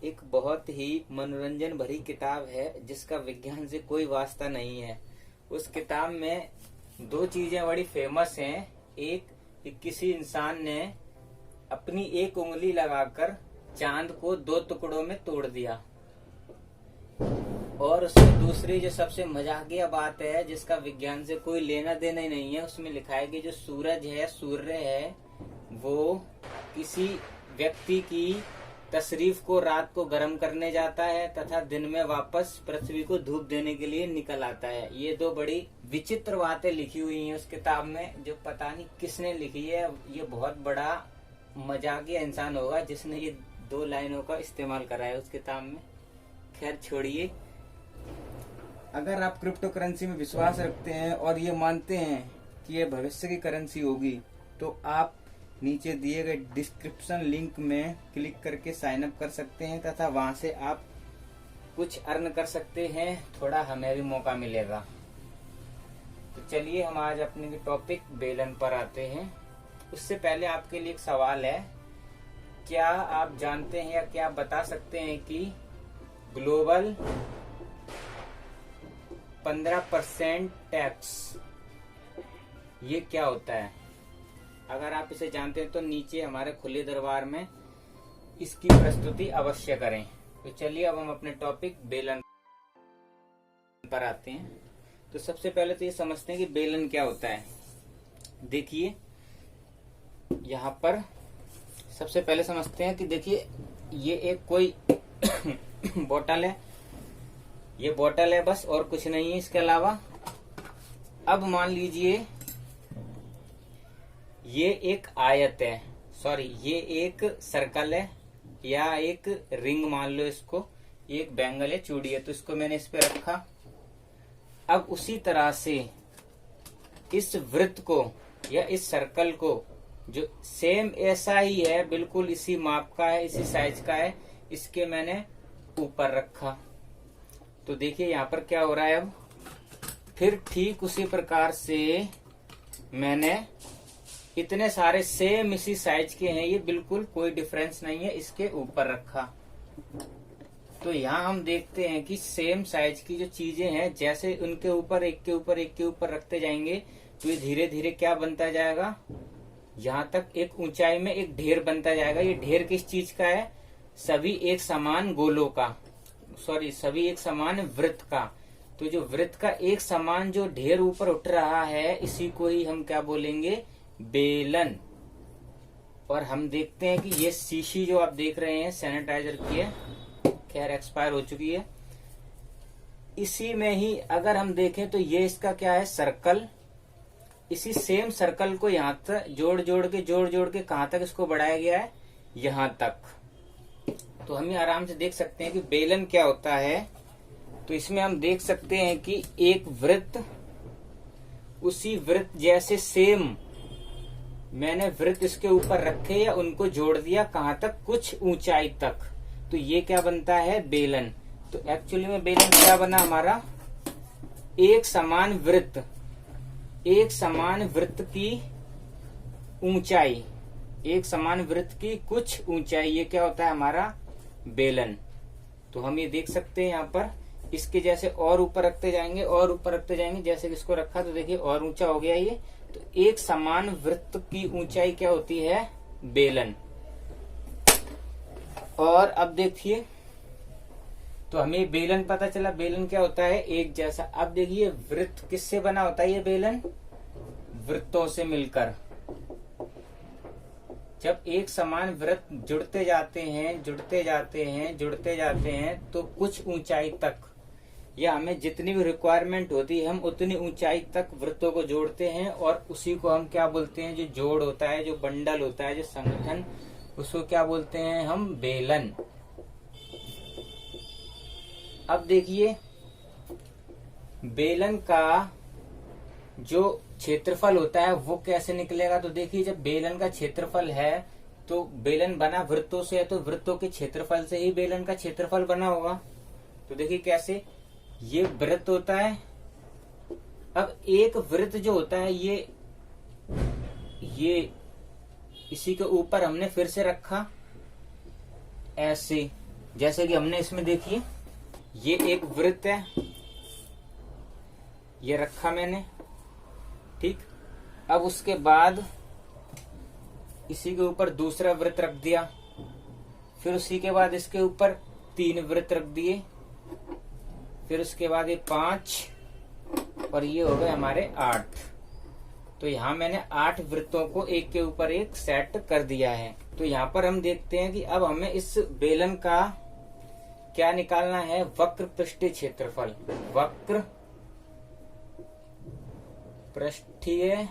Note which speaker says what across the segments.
Speaker 1: एक बहुत ही मनोरंजन भरी किताब है जिसका विज्ञान से कोई वास्ता नहीं है। उस किताब में दो चीजें बड़ी फेमस हैं। एक कि किसी इंसान ने अपनी एक उंगली लगाकर चांद को दो टुकड़ों में तोड़ दिया, और उसमें दूसरी जो सबसे मजाकिया बात है जिसका विज्ञान से कोई लेना देना ही नहीं है, उसमें लिखा है कि जो सूर्य है वो किसी व्यक्ति की तशरीफ को रात को गर्म करने जाता है तथा दिन में वापस पृथ्वी को धूप देने के लिए निकल आता है। ये दो बड़ी विचित्र बातें लिखी हुई हैं उस किताब में, जो पता नहीं किसने लिखी है। ये बहुत बड़ा मजाकिया इंसान होगा जिसने ये दो लाइनों का इस्तेमाल करा है उस किताब में। खैर छोड़िए। अगर आप क्रिप्टो करेंसी में विश्वास रखते हैं और ये मानते हैं कि ये भविष्य की करेंसी होगी, तो आप नीचे दिए गए डिस्क्रिप्शन लिंक में क्लिक करके साइन अप कर सकते हैं तथा वहां से आप कुछ अर्न कर सकते हैं। थोड़ा हमें भी मौका मिलेगा। तो चलिए हम आज अपने टॉपिक बेलन पर आते हैं। उससे पहले आपके लिए एक सवाल है, क्या आप जानते हैं या क्या आप बता सकते हैं कि ग्लोबल 15% टैक्स ये क्या होता है? अगर आप इसे जानते हैं तो नीचे हमारे खुले दरबार में इसकी प्रस्तुति अवश्य करें। तो चलिए अब हम अपने टॉपिक बेलन पर आते हैं। तो सबसे पहले तो ये समझते हैं कि बेलन क्या होता है। देखिए यहाँ पर सबसे पहले समझते हैं कि देखिए ये एक कोई बोतल है, ये बोतल है बस, और कुछ नहीं है इसके अलावा। अब मान लीजिए ये एक आयत है, सॉरी ये एक सर्कल है या एक रिंग मान लो इसको, ये एक बैंगल है, चूड़ी है, तो इसको मैंने इस पे रखा। अब उसी तरह से इस वृत्त को या इस सर्कल को, जो सेम ऐसा ही है, बिल्कुल इसी माप का है, इसी साइज का है, इसके मैंने ऊपर रखा। तो देखिए यहाँ पर क्या हो रहा है। अब फिर ठीक उसी प्रकार से मैंने इतने सारे सेम इसी साइज के हैं, ये बिल्कुल कोई डिफरेंस नहीं है, इसके ऊपर रखा। तो यहाँ हम देखते हैं कि सेम साइज की जो चीजें हैं, जैसे उनके ऊपर एक के ऊपर एक के ऊपर रखते जाएंगे तो ये धीरे धीरे क्या बनता जाएगा, यहाँ तक एक ऊंचाई में एक ढेर बनता जाएगा। ये ढेर किस चीज का है? सभी एक समान गोलों का, सॉरी सभी एक समान वृत्त का। तो जो वृत्त का एक समान जो ढेर ऊपर उठ रहा है, इसी को ही हम क्या बोलेंगे? बेलन। और हम देखते हैं कि ये शीशी जो आप देख रहे हैं सैनिटाइजर की है, खैर एक्सपायर हो चुकी है। इसी में ही अगर हम देखें तो ये इसका क्या है? सर्कल। इसी सेम सर्कल को यहाँ तक जोड़ जोड़ के कहाँ तक इसको बढ़ाया गया है? यहाँ तक। तो हम ये आराम से देख सकते हैं कि बेलन क्या होता है। तो इसमें हम देख सकते हैं कि एक वृत्त, उसी वृत्त जैसे सेम मैंने वृत्त इसके ऊपर रखे या उनको जोड़ दिया, कहाँ तक? कुछ ऊंचाई तक। तो ये क्या बनता है? बेलन। तो एक्चुअली में बेलन क्या बना हमारा? एक समान वृत्त, एक समान वृत्त की ऊंचाई, एक समान वृत्त की कुछ ऊंचाई, ये क्या होता है? हमारा बेलन। तो हम ये देख सकते हैं यहाँ पर, इसके जैसे और ऊपर रखते जाएंगे और ऊपर रखते जाएंगे, जैसे कि इसको रखा तो देखिए और ऊंचा हो गया ये। तो एक समान वृत्त की ऊंचाई क्या होती है? बेलन। और अब देखिए, तो हमें बेलन पता चला। बेलन क्या होता है? एक जैसा। अब देखिए वृत्त किससे बना होता है? ये बेलन वृत्तों से मिलकर। जब एक समान वृत्त जुड़ते जाते हैं तो कुछ ऊंचाई तक, या हमें जितनी भी रिक्वायरमेंट होती है हम उतनी ऊंचाई तक वृत्तों को जोड़ते हैं, और उसी को हम क्या बोलते हैं? जो जोड़ होता है, जो बंडल होता है, जो संगठन, उसको क्या बोलते हैं हम? बेलन। अब देखिए बेलन का जो क्षेत्रफल होता है वो कैसे निकलेगा। तो देखिए जब बेलन का क्षेत्रफल है, तो बेलन बना वृत्तों से है, तो वृत्तों के क्षेत्रफल से ही बेलन का क्षेत्रफल बना होगा। तो देखिए कैसे, ये वृत्त होता है। अब एक वृत्त जो होता है ये इसी के ऊपर हमने फिर से रखा ऐसे, जैसे कि हमने इसमें देखिए ये एक वृत्त है, ये रखा मैंने, ठीक। अब उसके बाद इसी के ऊपर दूसरा वृत्त रख दिया, फिर उसी के बाद इसके ऊपर 3 वृत्त रख दिए, फिर उसके बाद ये 5 और ये हो गए हमारे 8। तो यहाँ मैंने 8 वृत्तों को एक के ऊपर एक सेट कर दिया है। तो यहाँ पर हम देखते हैं कि अब हमें इस बेलन का क्या निकालना है, वक्र पृष्ठीय क्षेत्रफल। वक्र पृष्ठीय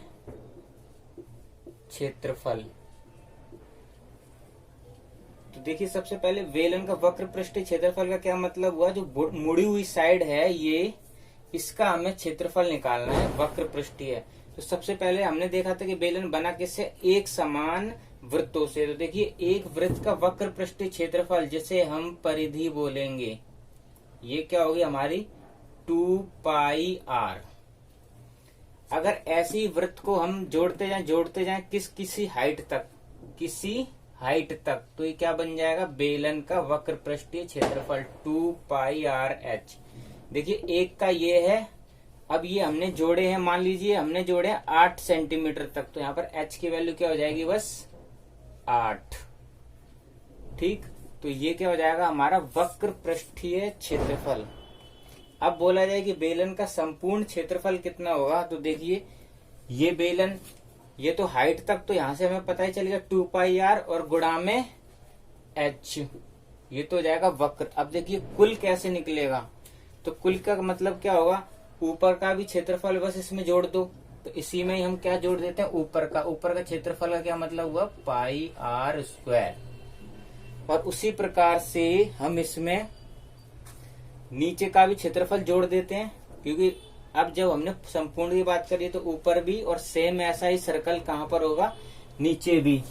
Speaker 1: क्षेत्रफल। तो देखिए सबसे पहले बेलन का वक्र पृष्ठीय क्षेत्रफल का क्या मतलब हुआ, जो मुड़ी हुई साइड है ये, इसका हमें क्षेत्रफल निकालना है वक्र पृष्ठीय। तो सबसे पहले हमने देखा था कि बेलन बना किससे, एक समान वृत्तों से। तो देखिए एक वृत्त का वक्र पृष्ठीय क्षेत्रफल जिसे हम परिधि बोलेंगे, ये क्या होगी हमारी 2πr। अगर ऐसी वृत्त को हम जोड़ते जाएं किसी हाइट तक, तो ये क्या बन जाएगा, बेलन का वक्र पृष्ठीय क्षेत्रफल 2πrh। देखिए एक का ये है, अब ये हमने जोड़े हैं, मान लीजिए हमने जोड़े हैं 8 सेंटीमीटर तक, तो यहाँ पर h की वैल्यू क्या हो जाएगी, बस 8, ठीक। तो ये क्या हो जाएगा हमारा वक्र पृष्ठीय क्षेत्रफल। अब बोला जाए कि बेलन का संपूर्ण क्षेत्रफल कितना होगा, तो देखिए ये बेलन, ये तो हाइट तक तो यहां से हमें पता ही चलेगा 2πr और गुणा में h, ये तो हो जाएगा वक्र। अब देखिए कुल कैसे निकलेगा, तो कुल का मतलब क्या होगा, ऊपर का भी क्षेत्रफल बस इसमें जोड़ दो। तो इसी में ही हम क्या जोड़ देते हैं, ऊपर का क्षेत्रफल का क्या मतलब हुआ, πr²। और उसी प्रकार से हम इसमें नीचे का भी क्षेत्रफल जोड़ देते हैं, क्योंकि अब जब हमने संपूर्ण की बात करी तो ऊपर भी और सेम ऐसा ही सर्कल कहाँ पर होगा, नीचे भी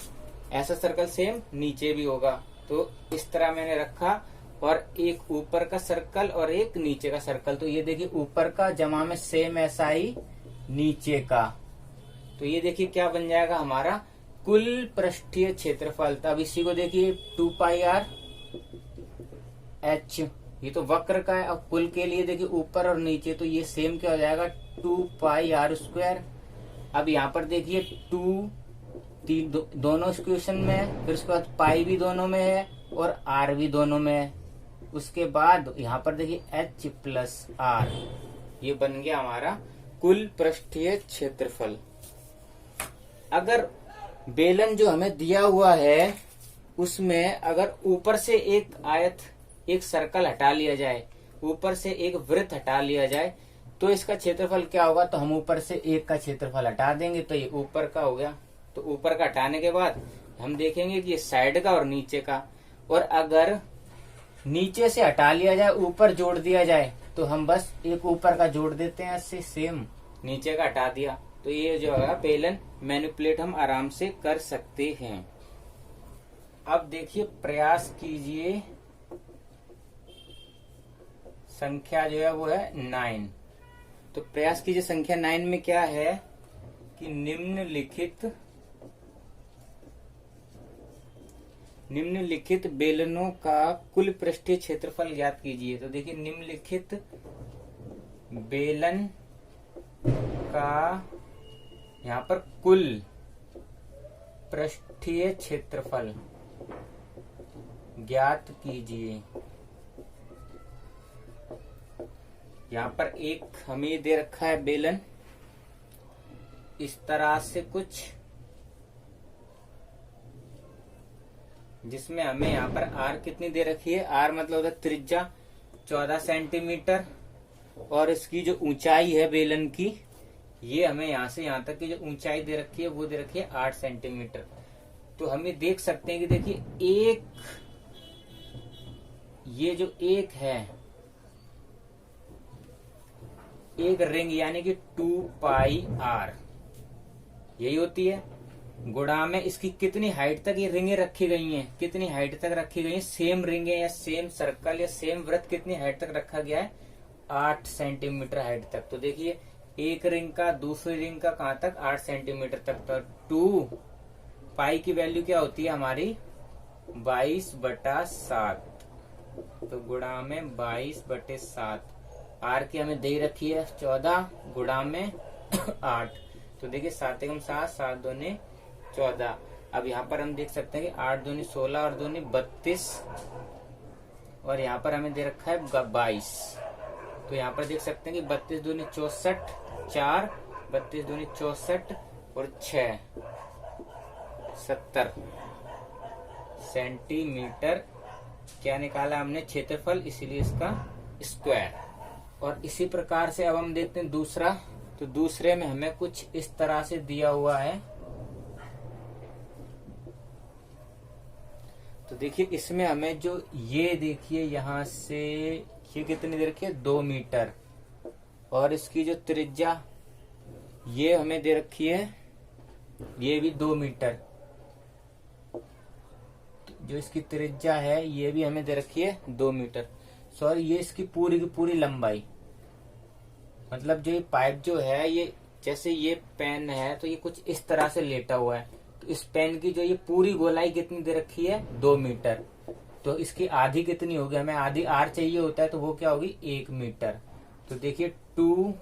Speaker 1: ऐसा सर्कल सेम नीचे भी होगा। तो इस तरह मैंने रखा, और एक ऊपर का सर्कल और एक नीचे का सर्कल। तो ये देखिए ऊपर का जमा में सेम ऐसा ही नीचे का, तो ये देखिए क्या बन जाएगा हमारा कुल पृष्ठीय क्षेत्रफल। तब इसी को देखिए 2πrh, ये तो वक्र का है। अब कुल के लिए देखिए ऊपर और नीचे, तो ये सेम क्या हो जाएगा 2πr²। अब यहाँ पर देखिए 2 दोनों इक्वेशन में है, फिर उसके बाद पाई भी दोनों में है और r भी दोनों में है। उसके बाद यहाँ पर देखिए h + r, ये बन गया हमारा कुल पृष्ठीय क्षेत्रफल। अगर बेलन जो हमें दिया हुआ है उसमें अगर ऊपर से एक आयत, एक सर्कल हटा लिया जाए, ऊपर से एक वृत्त हटा लिया जाए, तो इसका क्षेत्रफल क्या होगा, तो हम ऊपर से एक का क्षेत्रफल हटा देंगे, तो ये ऊपर का हो गया। तो ऊपर का हटाने के बाद हम देखेंगे कि ये साइड का और नीचे का, और अगर नीचे से हटा लिया जाए ऊपर जोड़ दिया जाए, तो हम बस एक ऊपर का जोड़ देते हैं, इससे सेम नीचे का हटा दिया। तो ये जो है बेलन मैनिपुलेट हम आराम से कर सकते हैं। अब देखिए प्रयास कीजिए, संख्या जो है वो है 9। तो प्रयास कीजिए संख्या 9 में क्या है कि निम्नलिखित बेलनों का कुल पृष्ठीय क्षेत्रफल ज्ञात कीजिए। तो देखिए निम्नलिखित बेलन का यहाँ पर कुल पृष्ठीय क्षेत्रफल ज्ञात कीजिए। यहाँ पर एक हमें दे रखा है बेलन इस तरह से कुछ, जिसमें हमें यहाँ पर r कितनी दे रखी है, r मतलब होता है त्रिज्या 14 सेंटीमीटर, और इसकी जो ऊंचाई है बेलन की, ये हमें यहाँ से यहाँ तक की जो ऊंचाई दे रखी है वो दे रखी है 8 सेंटीमीटर। तो हमें देख सकते हैं कि देखिए एक, ये जो एक है, एक रिंग यानी कि 2πr यही होती है, गुणा में इसकी कितनी हाइट तक ये रिंगें रखी गई हैं, कितनी हाइट तक रखी गई हैं, सेम रिंगें या सेम सर्कल या सेम वृत्त कितनी हाइट तक रखा गया है, 8 सेंटीमीटर हाइट तक। तो देखिए एक रिंग का दूसरी रिंग का कहां तक, 8 सेंटीमीटर तक। तो 2 पाई की वैल्यू क्या होती है हमारी 22/7, तो गुणा में 22/7। आर की हमें दे रखी है 14 गुणा में 8। तो देखिए 7 एकम 7, 7 दूनी 14। अब यहाँ पर हम देख सकते हैं कि 8 दूनी 16 और दूनी 32, और यहाँ पर हमें दे रखा है 22। तो यहाँ पर देख सकते हैं कि 32 दूनी 64, 4, 32 दूनी 64 और 6 70 सेंटीमीटर क्या निकाला हमने? क्षेत्रफल, इसीलिए इसका स्क्वायर। और इसी प्रकार से अब हम देखते हैं दूसरा। तो दूसरे में हमें कुछ इस तरह से दिया हुआ है। तो देखिए इसमें हमें जो ये देखिए यहाँ से ये कितनी दे रखी है? 2 मीटर। और इसकी जो त्रिज्या ये हमें दे रखी है, ये भी 2 मीटर। जो इसकी त्रिज्या है ये भी हमें दे रखी है 2 मीटर। सॉरी, ये इसकी पूरी की पूरी लंबाई, मतलब जो ये पाइप जो है, ये जैसे ये पेन है तो ये कुछ इस तरह से लेटा हुआ है। तो इस पेन की जो ये पूरी गोलाई कितनी दे रखी है? 2 मीटर। तो इसकी आधी कितनी होगी? हमें आधी आर चाहिए होता है, तो वो क्या होगी? 1 मीटर। तो देखिए 2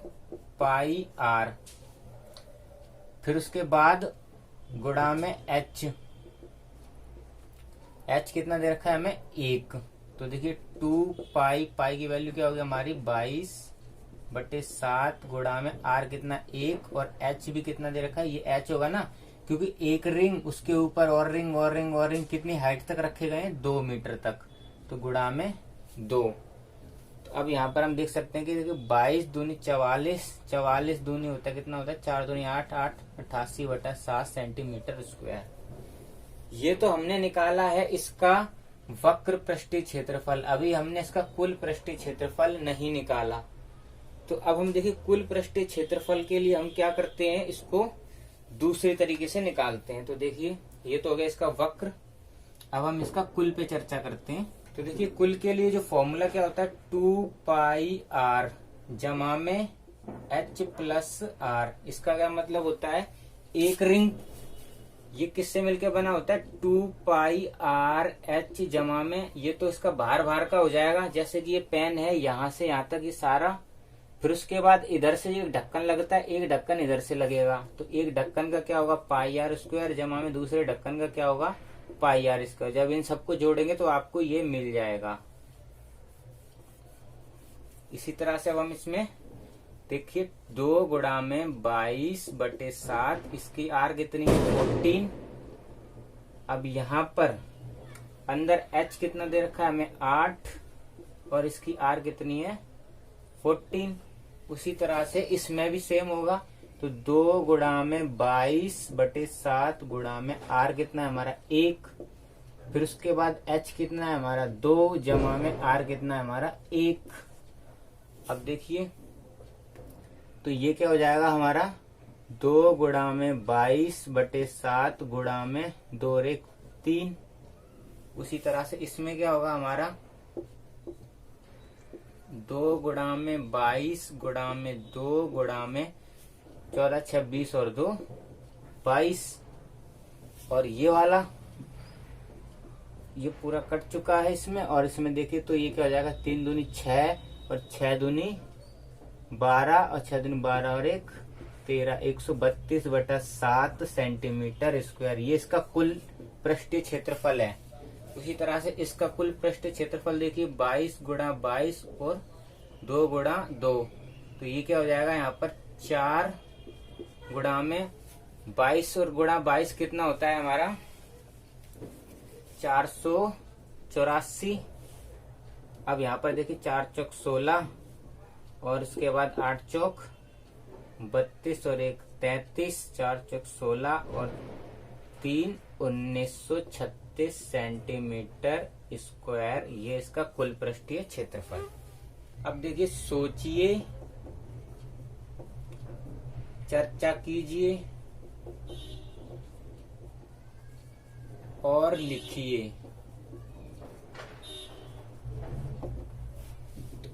Speaker 1: पाई आर, फिर उसके बाद गुणा में एच। एच कितना दे रखा है हमें? 1। तो देखिए 2 पाई, पाई की वैल्यू क्या होगी हमारी? 22/7 गुणा में आर कितना? 1, और एच भी कितना दे रखा है? ये एच होगा ना, क्योंकि एक रिंग उसके ऊपर और रिंग और रिंग और रिंग कितनी हाइट तक रखे गए हैं? 2 मीटर तक। तो गुणा में 2। तो अब यहाँ पर हम देख सकते हैं कि देखिए 22 दूनी 44, 44 दूनी होता है कितना होता है? 4 दूनी 8, 8 88/7 सेंटीमीटर स्क्वायर। ये तो हमने निकाला है इसका वक्र पृष्ठीय क्षेत्रफल। अभी हमने इसका कुल पृष्ठीय क्षेत्रफल नहीं निकाला। तो अब हम देखिए कुल पृष्ठीय क्षेत्रफल के लिए हम क्या करते हैं? इसको दूसरे तरीके से निकालते हैं। तो देखिए ये तो हो गया इसका वक्र। अब हम इसका कुल पे चर्चा करते हैं। तो देखिए कुल के लिए जो फॉर्मूला क्या होता है? 2 पाई आर जमा में एच प्लस आर। इसका क्या मतलब होता है? एक रिंग ये किससे मिलकर बना होता है? 2 पाई आर एच जमा में, ये तो इसका भार भार का हो जाएगा, जैसे कि ये पेन है यहाँ से यहाँ तक ये सारा। फिर उसके बाद इधर से एक ढक्कन लगता है, एक ढक्कन इधर से लगेगा। तो एक ढक्कन का क्या होगा? पाई आर स्क्वायर जमा में दूसरे ढक्कन का क्या होगा? पाई आर स्क्वायर। जब इन सबको जोड़ेंगे तो आपको ये मिल जाएगा। इसी तरह से अब हम इसमें देखिए 2 गुणा में 22/7, इसकी आर कितनी है? 14। अब यहाँ पर अंदर h कितना दे रखा है हमें? 8, और इसकी आर कितनी है? 14। उसी तरह से इसमें भी सेम होगा। तो 2 गुणा में 22/7 गुणा में आर कितना है हमारा? 1। फिर उसके बाद h कितना है हमारा? 2 जमा में आर कितना है हमारा? 1। अब देखिए तो ये क्या हो जाएगा हमारा? 2 गुणा में 22/7 गुणा में 2 और 1 3। उसी तरह से इसमें क्या होगा हमारा? 2 गुणा में 22 गुणा में 2 गुणा में 14, 26 और 2 22। और ये वाला ये पूरा कट चुका है इसमें। और इसमें देखिए तो ये क्या हो जाएगा? 3 दूनी 6 और 6 दूनी 12 और 6 दूनी 12 और 1 13, 132/7 सेंटीमीटर स्क्वायर। ये इसका कुल पृष्ठीय क्षेत्रफल है। उसी तरह से इसका कुल पृष्ठीय क्षेत्रफल देखिए 22 गुणा 22 और 2 गुणा 2। तो ये क्या हो जाएगा यहाँ पर? 4 गुणा में 22 और गुणा 22 कितना होता है हमारा? 484। अब यहाँ पर देखिए 4 चौक 16 और उसके बाद 8 चौक 32 और 1 33, 4 चौक 16 और 3 1936 सेंटीमीटर स्क्वायर। ये इसका कुल पृष्ठीय क्षेत्रफल। अब देखिए सोचिए, चर्चा कीजिए और लिखिए।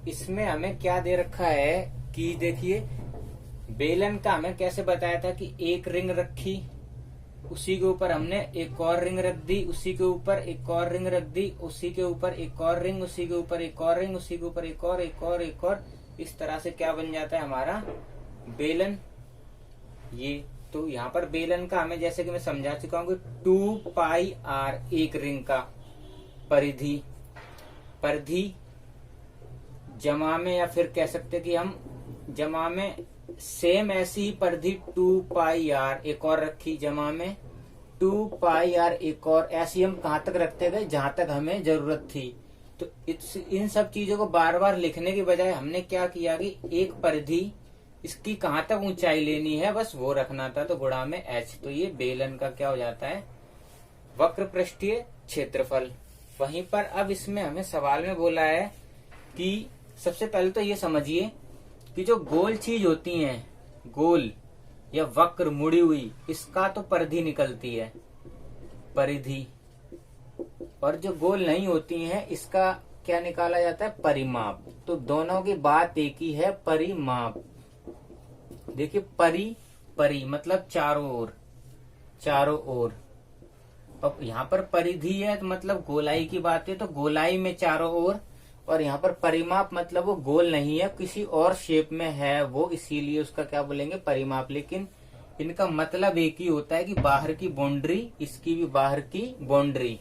Speaker 1: इसमें हमें क्या दे रखा है कि देखिए बेलन का हमें कैसे बताया था कि एक रिंग रखी, उसी के ऊपर हमने एक और रिंग रख दी, उसी के ऊपर एक और रिंग रख दी, उसी के ऊपर एक और रिंग, उसी के ऊपर एक और रिंग, उसी के ऊपर एक और। इस तरह से क्या बन जाता है हमारा बेलन। ये तो यहाँ पर बेलन का हमें, जैसे कि मैं समझा चुका हूँ, 2 पाई r एक रिंग का परिधि जमा में, या फिर कह सकते कि हम जमा में सेम ऐसी ही परिधि 2 पाई r एक और रखी, जमा में 2 पाई r एक और, ऐसी हम कहाँ तक रखते गए जहां तक हमें जरूरत थी। तो इन सब चीजों को बार बार लिखने के बजाय हमने क्या किया कि एक परिधि इसकी कहाँ तक ऊंचाई लेनी है बस वो रखना था, तो गुणा में h। तो ये बेलन का क्या हो जाता है, वक्र पृष्ठीय क्षेत्रफल। वहीं पर अब इसमें हमें सवाल में बोला है कि सबसे पहले तो ये समझिए कि जो गोल चीज होती है, गोल या वक्र मुड़ी हुई, इसका तो परिधि निकलती है, परिधि, और जो गोल नहीं होती है इसका क्या निकाला जाता है, परिमाप। तो दोनों की बात एक ही है, परिमाप। देखिए परी मतलब चारों ओर। अब यहाँ पर परिधि है तो मतलब गोलाई की बात है, तो गोलाई में चारों ओर, और यहाँ पर परिमाप मतलब वो गोल नहीं है, किसी और शेप में है वो, इसीलिए उसका क्या बोलेंगे, परिमाप। लेकिन इनका मतलब एक ही होता है कि बाहर की बाउंड्री, इसकी भी बाहर की बाउंड्री।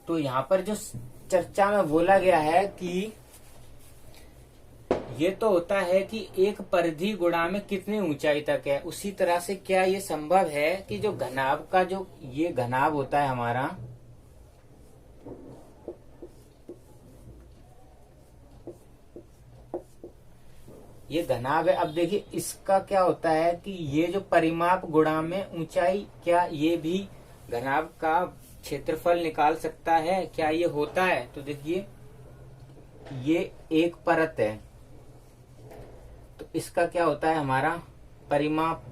Speaker 1: तो यहाँ पर जो चर्चा में बोला गया है कि ये तो होता है कि एक परिधि गुणा में कितनी ऊंचाई तक है, उसी तरह से क्या ये संभव है कि जो घनाभ का, जो ये घनाभ होता है हमारा, ये घनाभ है। अब देखिए इसका क्या होता है कि ये जो परिमाप गुणा में ऊंचाई, क्या ये भी घनाभ का क्षेत्रफल निकाल सकता है, क्या ये होता है? तो देखिए ये एक परत है, तो इसका क्या होता है हमारा परिमाप।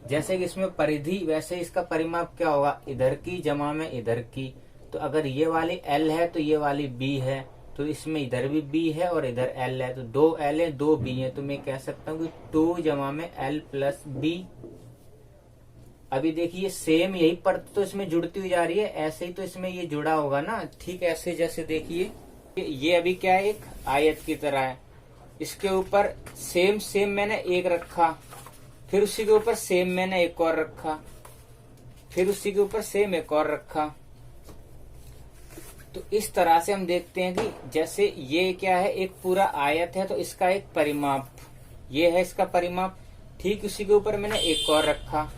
Speaker 1: जैसे कि इसमें परिधि, वैसे इसका परिमाप क्या होगा, इधर की जमा में इधर की। तो अगर ये वाली L है तो ये वाली B है, तो इसमें इधर भी B है और इधर L है, तो 2 L है 2 B है, तो मैं कह सकता हूँ कि 2 जमा में L प्लस B। अभी देखिए सेम यही परत तो इसमें जुड़ती हुई जा रही है, ऐसे ही तो इसमें ये जुड़ा होगा ना, ठीक ऐसे। जैसे देखिए ये अभी क्या है, एक आयत की तरह है, इसके ऊपर सेम मैंने एक रखा, फिर उसी के ऊपर सेम मैंने एक और रखा, फिर उसी के ऊपर सेम एक और रखा। तो इस तरह से हम देखते हैं कि जैसे ये क्या है, एक पूरा आयत है, तो इसका एक परिमाप, ये है इसका परिमाप। ठीक उसी के ऊपर मैंने एक और रखा,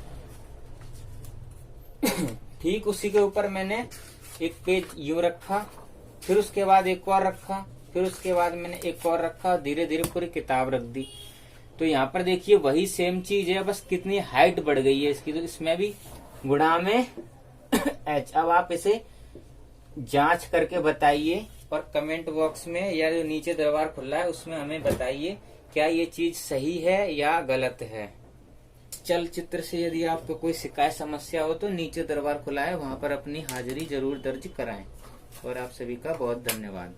Speaker 1: ठीक उसी के ऊपर मैंने एक पेज यूं रखा, फिर उसके बाद एक और रखा, फिर उसके बाद मैंने एक और रखा, धीरे धीरे पूरी किताब रख दी। तो यहाँ पर देखिए वही सेम चीज है, बस कितनी हाइट बढ़ गई है इसकी, तो इसमें भी गुणा में h। अब आप इसे जांच करके बताइए और कमेंट बॉक्स में या जो नीचे दरबार खुला है उसमें हमें बताइए क्या ये चीज सही है या गलत है। चलचित्र से यदि आपको कोई शिकायत समस्या हो तो नीचे दरबार खुला है, वहां पर अपनी हाजिरी जरूर दर्ज कराएं। और आप सभी का बहुत धन्यवाद।